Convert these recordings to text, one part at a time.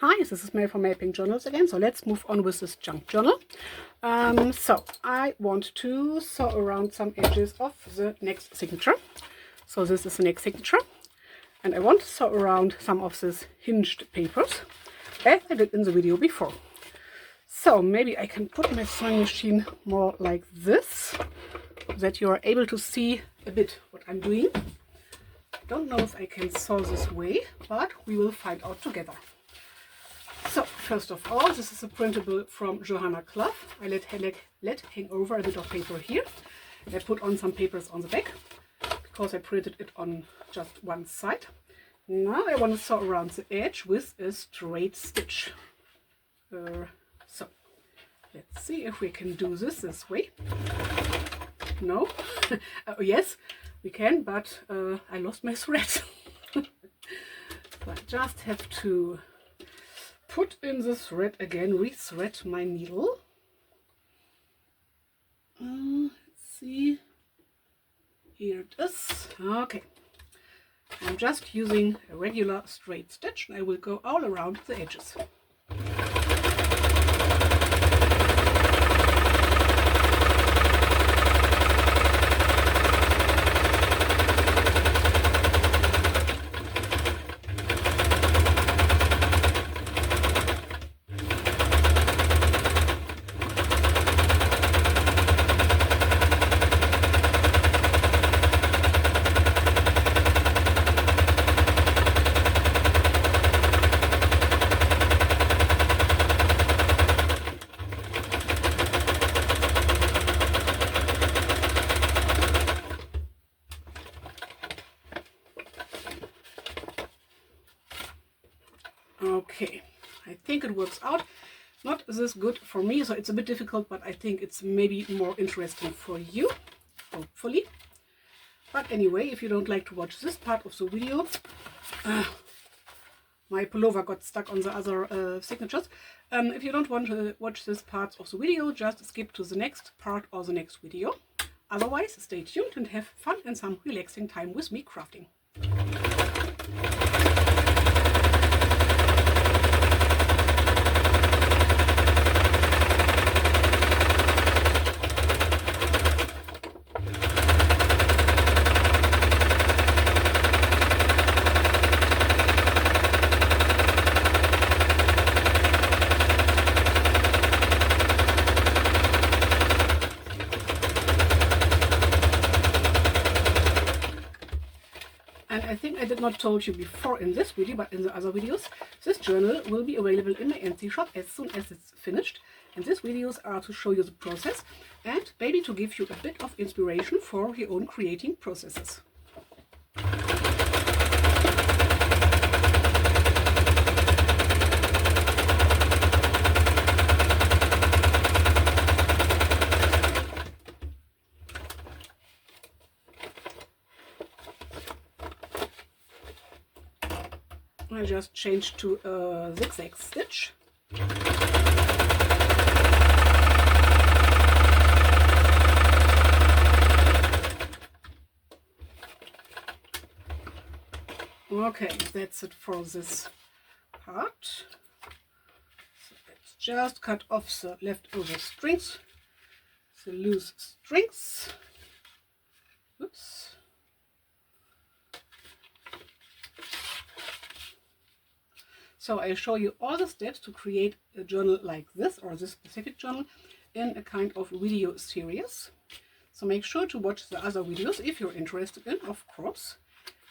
Hi, this is Mel from MelPinkJournals again. So let's move on with this junk journal. So I want to sew around some edges of the next signature. So this is the next signature. And I want to sew around some of these hinged papers, as I did in the video before. So maybe I can put my sewing machine more like this, so that you are able to see a bit what I'm doing. I don't know if I can sew this way, but we will find out together. So first of all, this is a printable from Johanna Clough. I let hang over a bit of paper here. I put on some papers on the back because I printed it on just one side. Now I want to sew around the edge with a straight stitch. So let's see if we can do this way. No? Yes, we can, but I lost my thread. So I just have to put in the thread again, re-thread my needle. Let's see. Here it is. Okay. I'm just using a regular straight stitch and I will go all around the edges. Okay, I think it works out. Not this good for me, so it's a bit difficult, but I think it's maybe more interesting for you, hopefully. But anyway, if you don't like to watch this part of the video, my pullover got stuck on the other signatures. If you don't want to watch this part of the video, just skip to the next part or the next video. Otherwise, stay tuned and have fun and some relaxing time with me crafting. And I think I did not told you before in this video, but in the other videos, this journal will be available in my Etsy shop as soon as it's finished. And these videos are to show you the process and maybe to give you a bit of inspiration for your own creating processes. I just changed to a zigzag stitch. Okay, that's it for this part. So let's just cut off the leftover strings, the loose strings. Oops. So I show you all the steps to create a journal like this, or this specific journal, in a kind of video series. So make sure to watch the other videos if you're interested in, of course.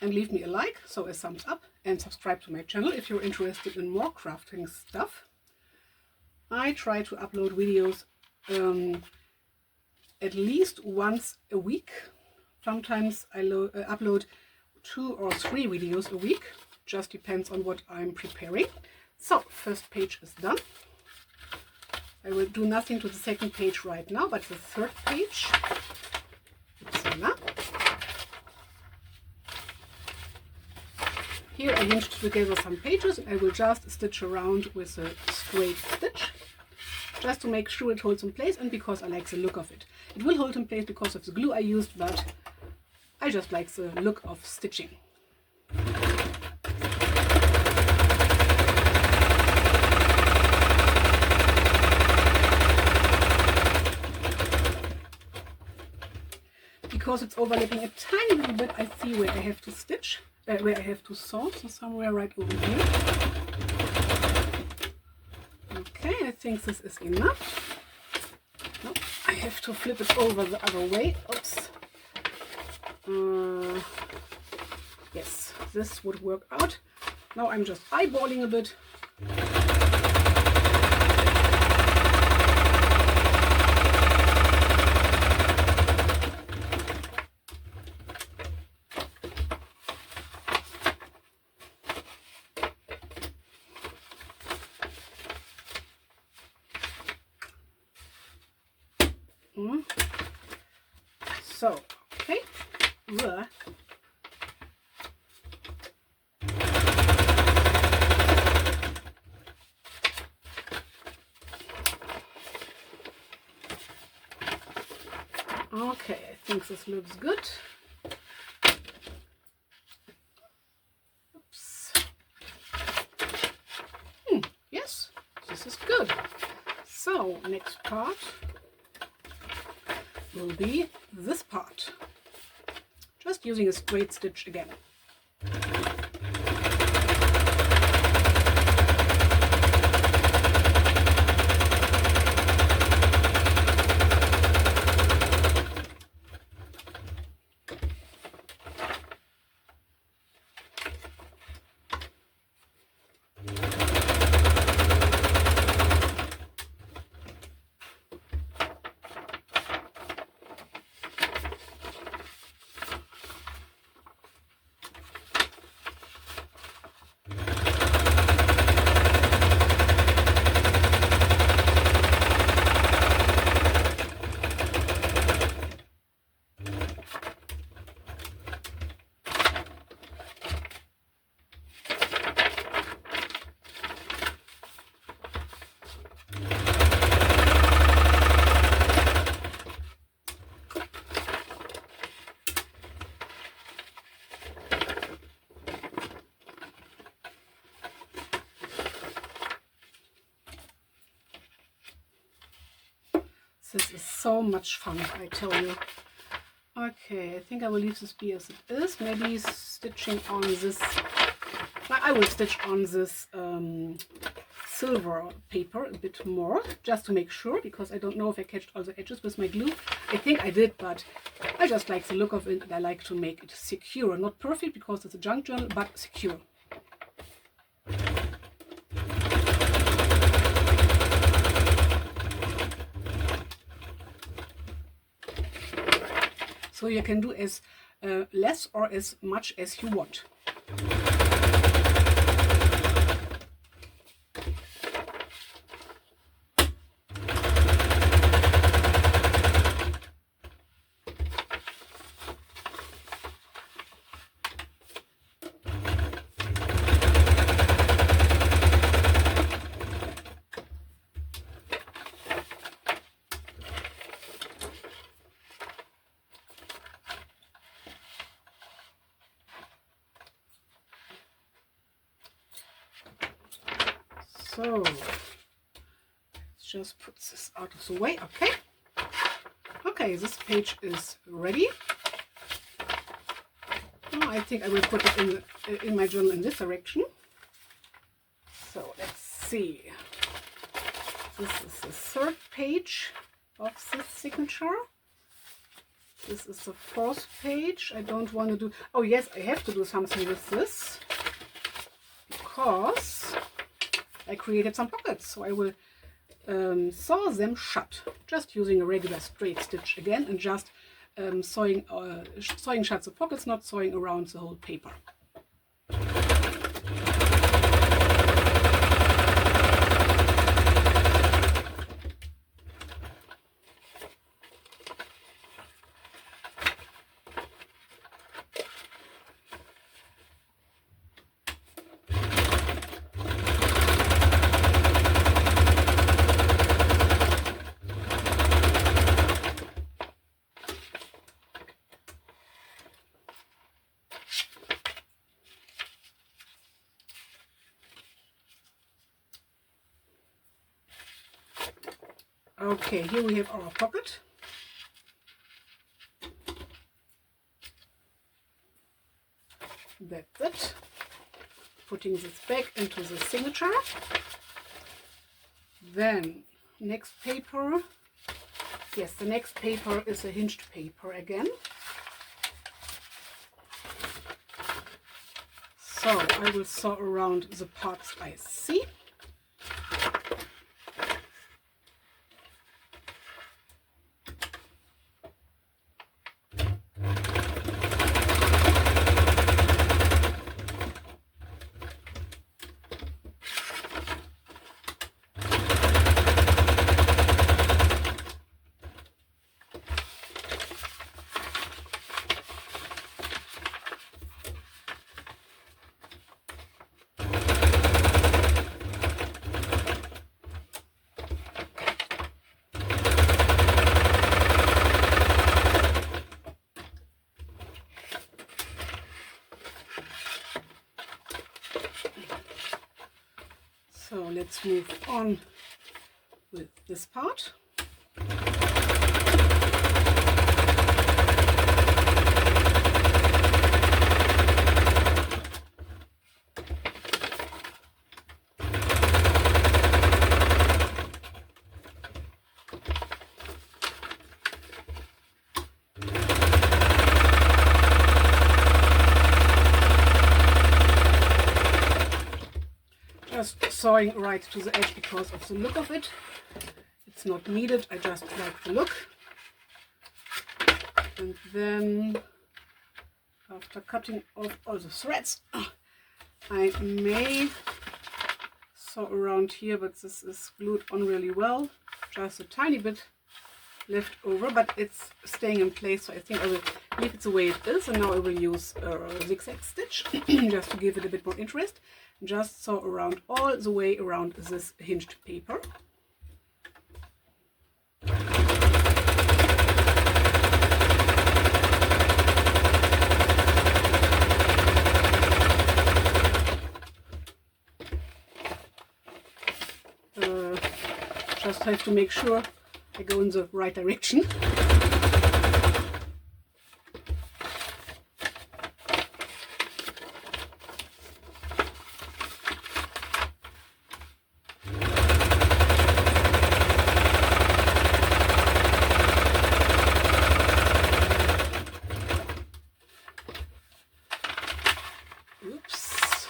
And leave me a like, so a thumbs up, and subscribe to my channel if you're interested in more crafting stuff. I try to upload videos at least once a week. Sometimes I upload 2 or 3 videos a week. Just depends on what I'm preparing. So first page is done. I will do nothing to the second page right now, but the third page. Voila. Here I hinged together some pages and I will just stitch around with a straight stitch, just to make sure it holds in place and because I like the look of it. It will hold in place because of the glue I used, but I just like the look of stitching. because it's overlapping a tiny little bit, I see where I have to stitch, where I have to sew, so somewhere right over here. Okay, I think this is enough. No, I have to flip it over the other way. Oops. Yes, this would work out. Now I'm just eyeballing a bit. So, okay. Okay, I think this looks good. Oops. Yes, this is good. So, next part will be this part. Just using a straight stitch again. This is so much fun, I tell you. Okay, I think I will leave this be as it is. Maybe stitching on this, I will stitch on this silver paper a bit more, just to make sure, because I don't know if I catched all the edges with my glue. I think I did, but I just like the look of it, and I like to make it secure. Not perfect, because it's a junk journal, but secure. So you can do as less or as much as you want. So let's just put this out of the way. Okay. Okay, this page is ready. Oh, I think I will put it in my journal in this direction. So let's see. This is the third page of this signature. This is the fourth page. I don't want to do... Oh yes, I have to do something with this, because I created some pockets. So I will sew them shut, just using a regular straight stitch again, and just sewing shut the pockets, not sewing around the whole paper. Okay, here we have our pocket. that's it. Putting this back into the signature. Then next paper, yes, the next paper is a hinged paper again. So I will sew around the parts I see. So let's move on with this part. Just sewing right to the edge because of the look of it. It's not needed, I just like the look. And then after cutting off all the threads, I may sew around here, but this is glued on really well. Just a tiny bit left over, but it's staying in place, so I think I will leave it the way it is. And now I will use a zigzag stitch just to give it a bit more interest. Just sew around all the way around this hinged paper. Just have to make sure I go in the right direction. Oops.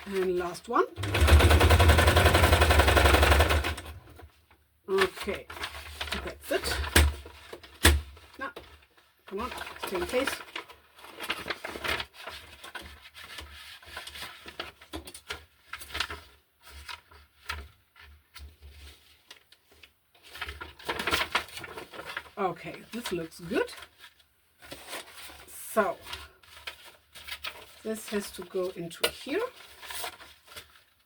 And last one. Okay, that's it. Now, come on, stay in place. Okay, this looks good. So, this has to go into here.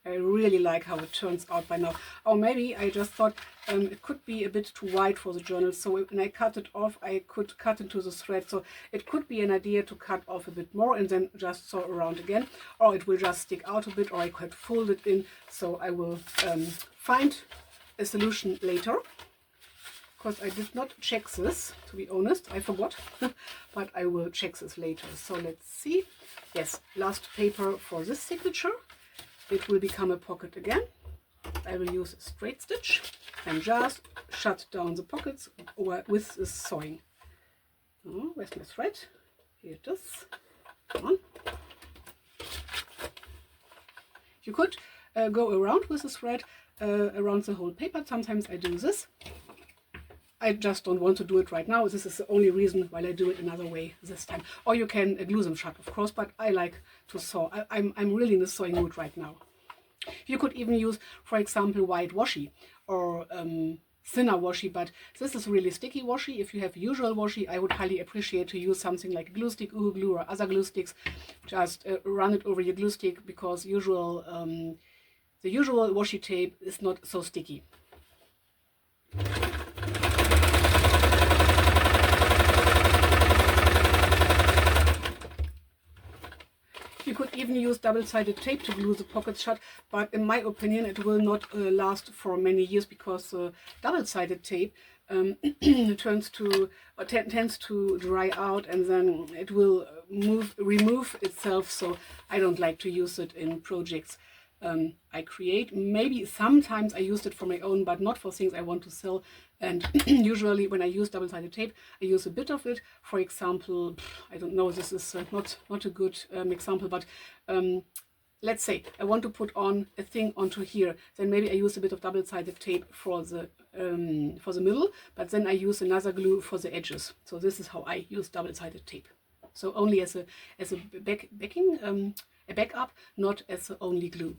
I really like how it turns out by now. Or maybe I just thought it could be a bit too wide for the journal, so when I cut it off I could cut into the thread, so it could be an idea to cut off a bit more and then just sew around again, or it will just stick out a bit, or I could fold it in. So I will find a solution later, because I did not check this, to be honest, I forgot. But I will check this later. So let's see. Yes, last paper for this signature. It will become a pocket again. I will use a straight stitch and just shut down the pockets with this sewing. Oh, where's my thread? Here it is. Come on. You could go around with the thread around the whole paper. Sometimes I do this. I just don't want to do it right now. This is the only reason why I do it another way this time. Or you can glue them shut, of course, but I like to sew. I'm really in the sewing mood right now. You could even use, for example, white washi or thinner washi, but this is really sticky washi. If you have usual washi, I would highly appreciate to use something like glue stick, Uhu glue, or other glue sticks. Just run it over your glue stick, because the usual washi tape is not so sticky. You could even use double-sided tape to glue the pockets shut, but in my opinion it will not last for many years, because double-sided tape turns to or tends to dry out, and then it will remove itself. So I don't like to use it in projects I create. Maybe sometimes I used it for my own, but not for things I want to sell. And usually when I use double-sided tape, I use a bit of it. For example, I don't know, this is not a good example, but let's say I want to put on a thing onto here, then maybe I use a bit of double-sided tape for the middle, but then I use another glue for the edges. So this is how I use double-sided tape. So only as a backup, not as the only glue.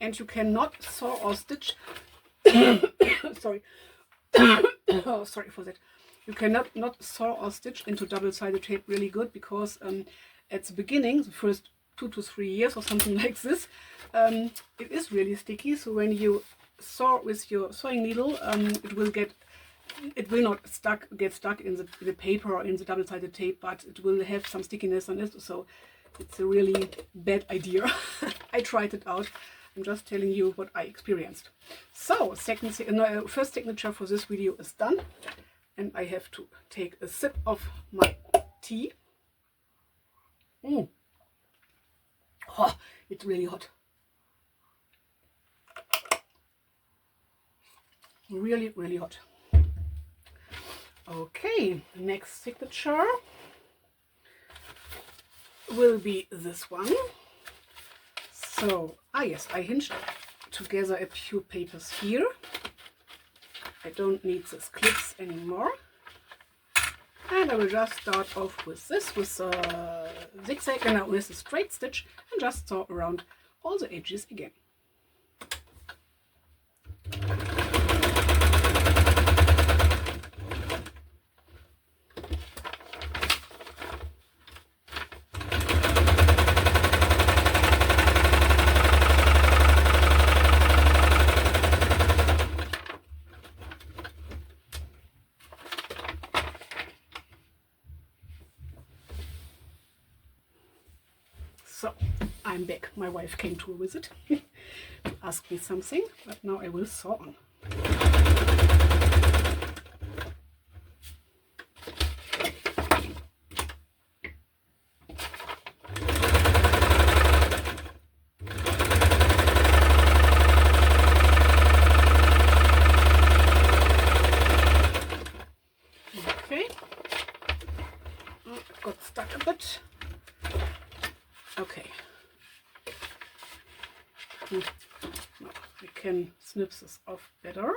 And you cannot saw or stitch. Sorry. Oh, sorry for that. You cannot not saw or stitch into double-sided tape really good, because at the beginning, the first 2 to 3 years or something like this, it is really sticky. So when you saw with your sewing needle, it will not get stuck in the paper or in the double-sided tape, but it will have some stickiness on it. So it's a really bad idea. I tried it out. I'm just telling you what I experienced. So first signature for this video is done, and I have to take a sip of my tea. Oh, it's really hot. Really, really hot. Okay, next signature will be this one. So, yes, I hinged together a few papers here. I don't need these clips anymore. And I will just start off with this, with a zigzag and with a straight stitch, and just sew around all the edges again. So, I'm back. My wife came to visit to ask me something, but now I will sew on. Okay, got stuck a bit. Okay, now I can snip this off better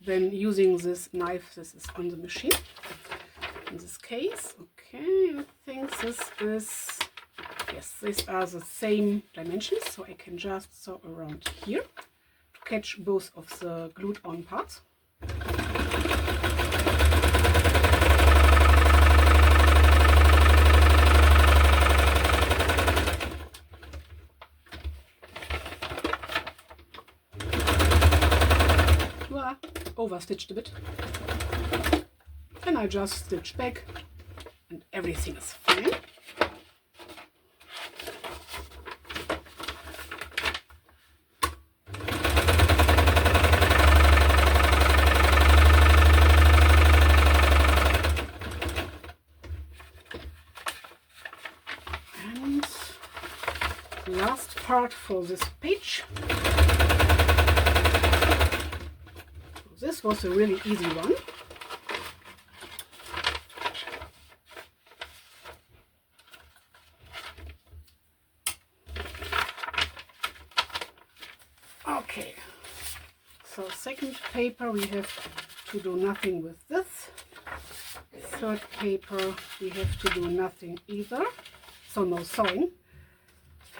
than using this knife. This is on the machine in this case. Okay, I think this is, yes, these are the same dimensions, so I can just sew around here to catch both of the glued on parts. Overstitched a bit, and I just stitch back and everything is fine. And last part for this page. This was a really easy one. Okay, so second paper we have to do nothing with this. Third paper we have to do nothing either, so no sewing.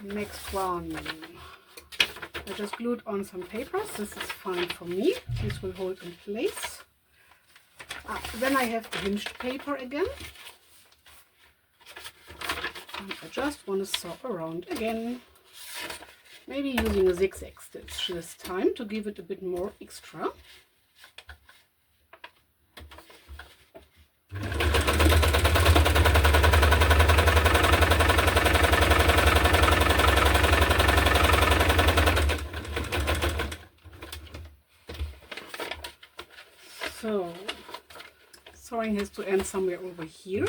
Next one, I just glued on some papers. This is fine for me. This will hold in place. Then I have the hinged paper again. And I just want to sew around again. Maybe using a zigzag stitch this time to give it a bit more extra. contouring has to end somewhere over here.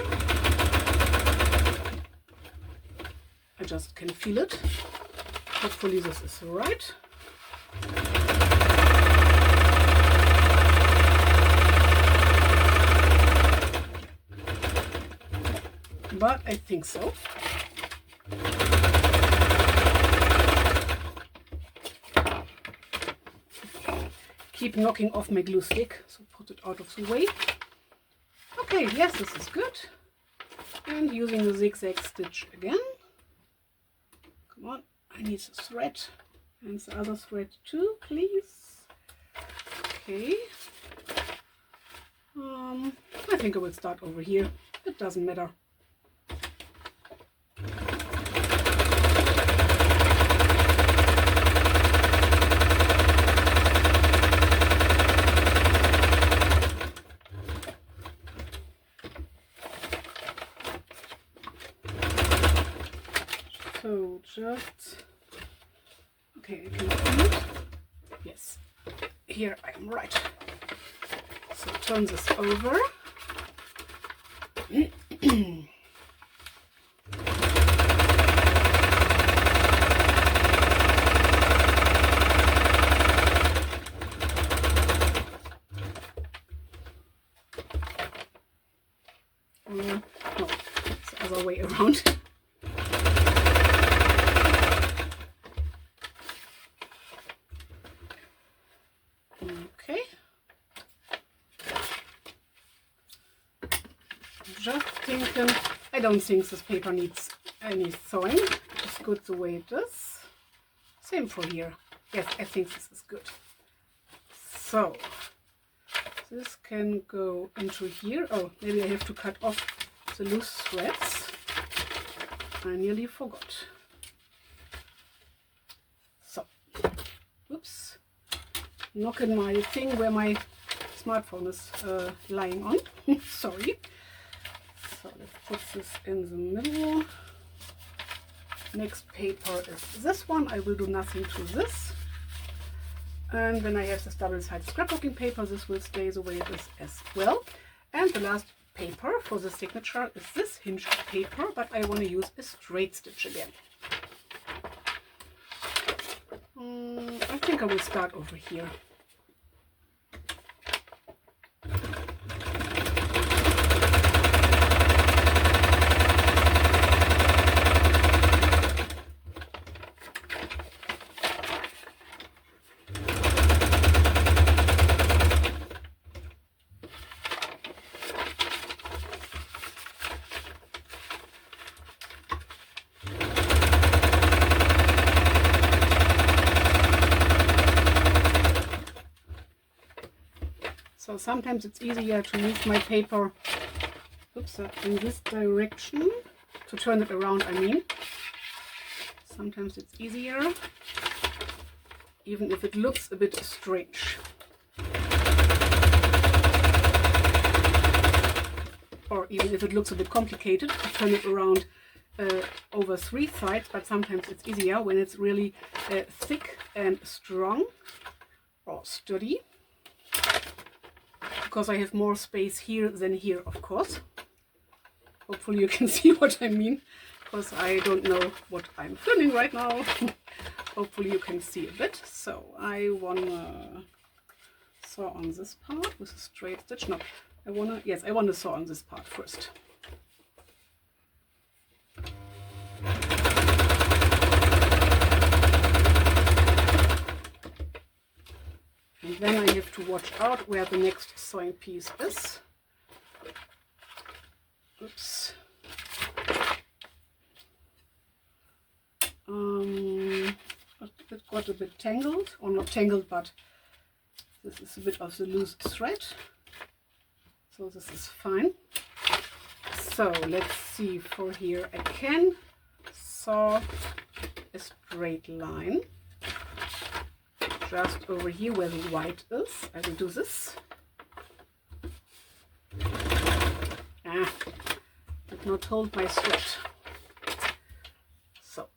I just can feel it. Hopefully this is right. But I think so. Keep knocking off my glue stick, so put it out of the way. Okay, yes, this is good. And using the zigzag stitch again. Come on, I need the thread and the other thread too, please. Okay. I think I will start over here. It doesn't matter. So just, okay, I can see it. Yes, here I am right. So turn this over. No, it's the other way around. Okay. Just thinking, I don't think this paper needs any sewing. It's good the way it is. Same for here. Yes, I think this is good. So this can go into here. Oh, maybe I have to cut off the loose threads. I nearly forgot. So, oops, knocking my thing where my smartphone is lying on. Sorry. So let's put this in the middle. Next paper is this one. I will do nothing to this. And then I have this double-sided scrapbooking paper. This will stay the way it is as well. And the last paper for the signature is this hinged paper, but I want to use a straight stitch again. I think I will start over here. So sometimes it's easier to move my paper in this direction, to turn it around, I mean. Sometimes it's easier, even if it looks a bit strange. Or even if it looks a bit complicated, to turn it around over 3 sides, but sometimes it's easier when it's really thick and strong or sturdy. Because I have more space here than here, of course. Hopefully you can see what I mean, because I don't know what I'm filming right now. Hopefully you can see a bit. So I wanna sew on this part with a straight stitch. No, I wanna sew on this part first. And then I have to watch out where the next sewing piece is. Oops. It got a bit tangled, or not tangled, but this is a bit of the loose thread. So this is fine. So let's see for here. I can sew a straight line. Just over here where the white is. I will do this. Did not hold my thread. So,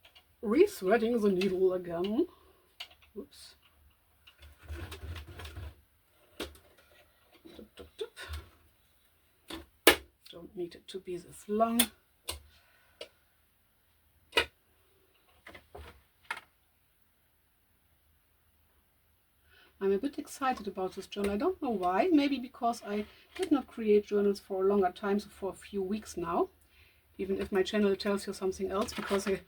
re-threading the needle again. Oops. don't need it to be this long. I'm a bit excited about this journal. I don't know why. Maybe because I did not create journals for a longer time, so for a few weeks now. Even if my channel tells you something else, because I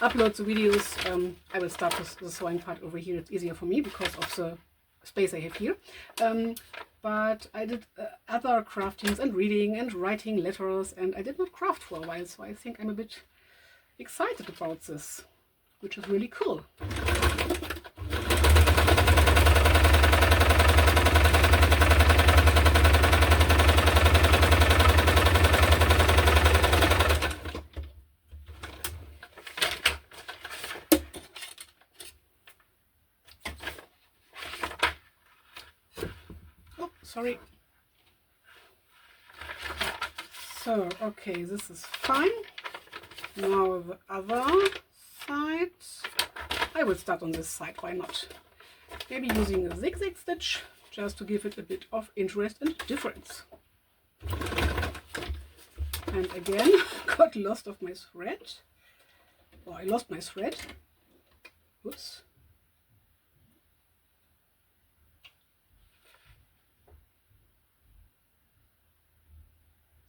upload the videos, I will start with the sewing part over here. It's easier for me because of the space I have here. But I did other craftings and reading and writing letters, and I did not craft for a while, so I think I'm a bit excited about this, which is really cool. Sorry. So, okay, this is fine. Now the other side. I will start on this side, why not? Maybe using a zigzag stitch, just to give it a bit of interest and difference. And again, got lost of my thread. Or I lost my thread. Oops.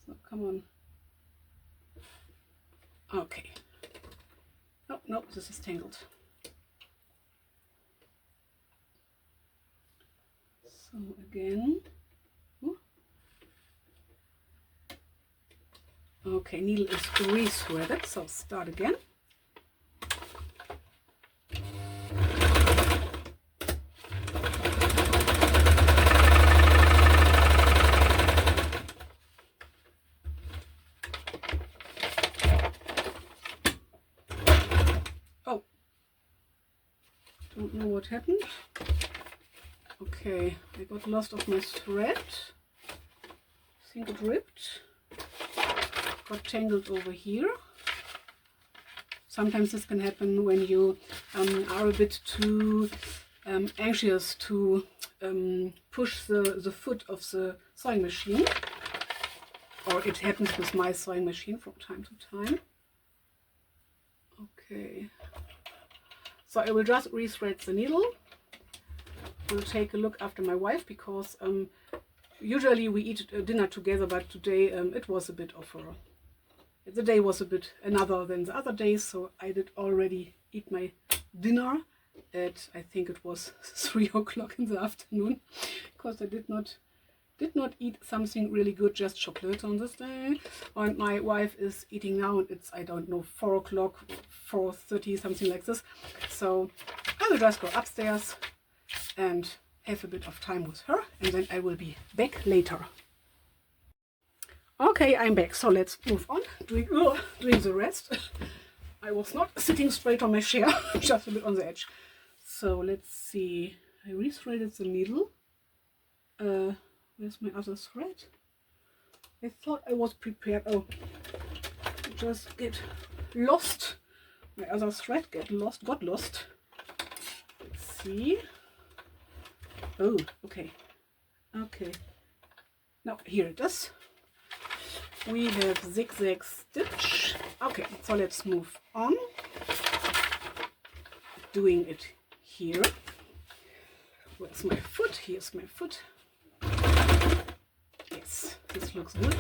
So come on. Okay. Oh, no, this is tangled. So again. Ooh. Okay, needle is re-threaded, so start again. Don't know what happened. Okay, I got lost of my thread. I think it ripped. Got tangled over here. Sometimes this can happen when you are a bit too anxious to push the foot of the sewing machine. Or it happens with my sewing machine from time to time. Okay. So I will just re-thread the needle. We'll take a look after my wife, because usually we eat dinner together, but today it was a bit of the day was a bit another than the other days, so I did already eat my dinner at, I think it was 3 o'clock in the afternoon, because I did not eat something really good, just chocolate on this day. And my wife is eating now, and it's, I don't know, 4 o'clock, 4:30, something like this. So I will just go upstairs and have a bit of time with her, and then I will be back later. Okay, I'm back, so let's move on, doing the rest. I was not sitting straight on my chair, just a bit on the edge. So let's see, I re-threaded the needle. Where's my other thread? I thought I was prepared. Oh, just get lost. My other thread got lost. Let's see. Oh, okay. Okay. Now, here it is. We have zigzag stitch. Okay, so let's move on. Doing it here. Where's my foot? Here's my foot. Yes, this looks good.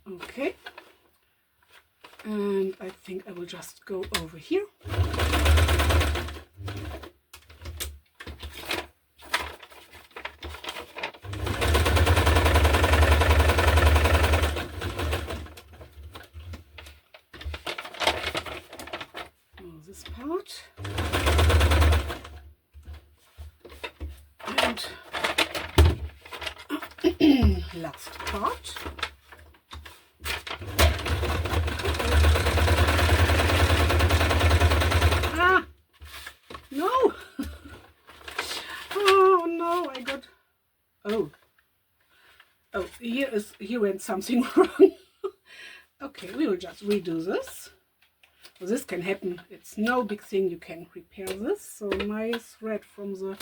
Okay. And I think I will just go over here. This part. And last part. Ah! No! Oh no, I got... Oh, here went something wrong. Okay, we will just redo this. So this can happen. It's no big thing. You can repair this. So my thread from the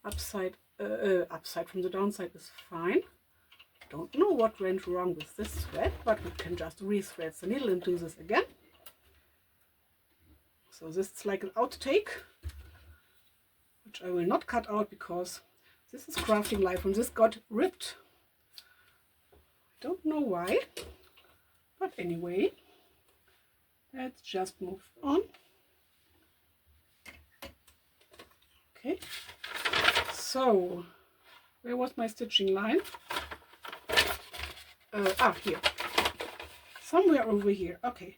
upside upside from the downside is fine. Don't know what went wrong with this thread, but we can just re-thread the needle and do this again. So this is like an outtake, which I will not cut out because this is crafting life and this got ripped. I don't know why, but anyway, let's just move on. Okay, so where was my stitching line? Here, somewhere over here. Okay.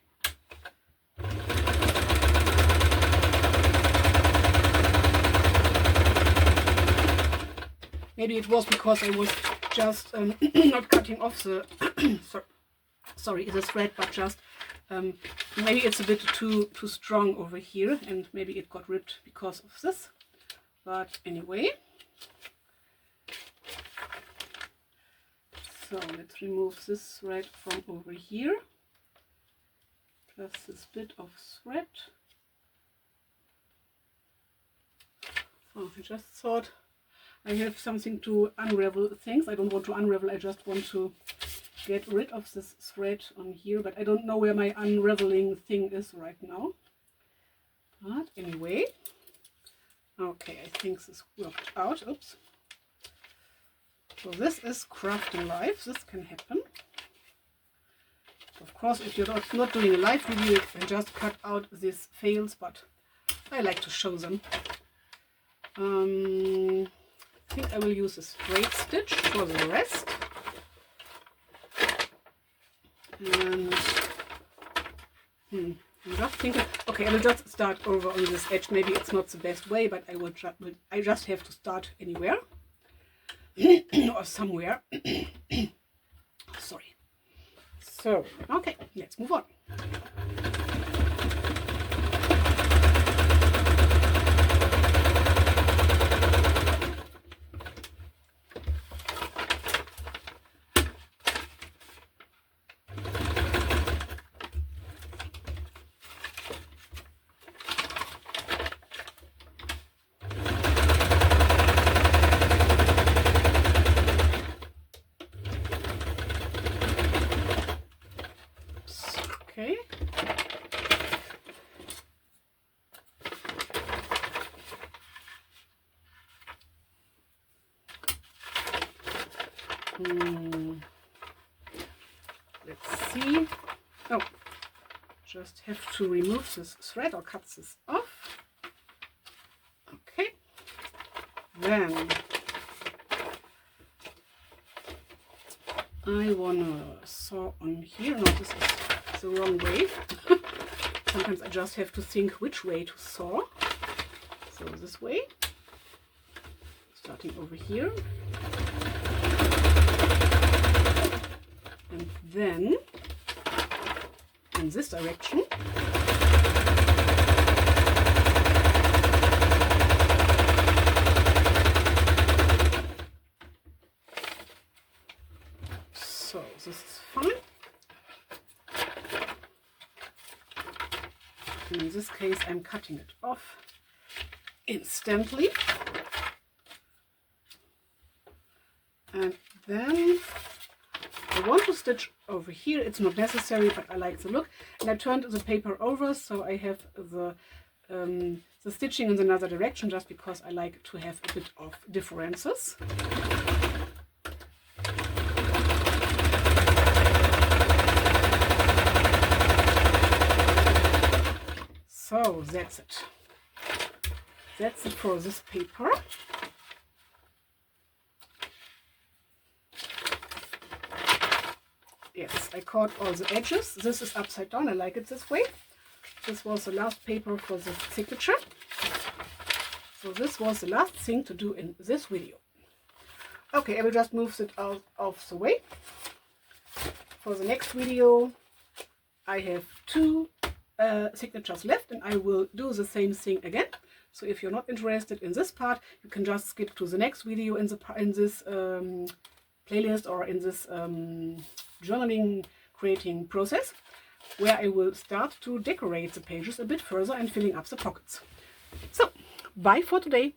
Maybe it was because I was just not cutting off the sorry, the thread, but just maybe it's a bit too strong over here, and maybe it got ripped because of this. But anyway. So let's remove this thread from over here, plus this bit of thread. Oh, I just thought I have something to unravel things. I don't want to unravel, I just want to get rid of this thread on here, but I don't know where my unraveling thing is right now. But anyway, okay, I think this worked out. Oops. So this is crafting life, this can happen. Of course, if you're not doing a live video, you can just cut out these fails, but I like to show them. I think I will use a straight stitch for the rest. And I'm just thinking, okay, I will just start over on this edge. Maybe it's not the best way, but I just have to start anywhere. Or somewhere. Sorry. So, okay, let's move on. Okay. Let's see. Oh, just have to remove this thread or cut this off. Okay. Then I wanna saw on here. No, this is the wrong way. Sometimes I just have to think which way to saw. So this way, starting over here, and then in this direction. So this is fine. And in this case, I'm cutting it off instantly. And then I want to stitch over here. It's not necessary, but I like the look. And I turned the paper over, so I have the stitching in another direction, just because I like to have a bit of differences. So that's it. That's it for this paper. Yes, I caught all the edges. This is upside down. I like it this way. This was the last paper for the signature. So this was the last thing to do in this video. Okay, I will just move it out of the way. For the next video, I have two signatures left, and I will do the same thing again. So if you're not interested in this part, you can just skip to the next video in this playlist, or in this journaling creating process, where I will start to decorate the pages a bit further and filling up the pockets. So bye for today.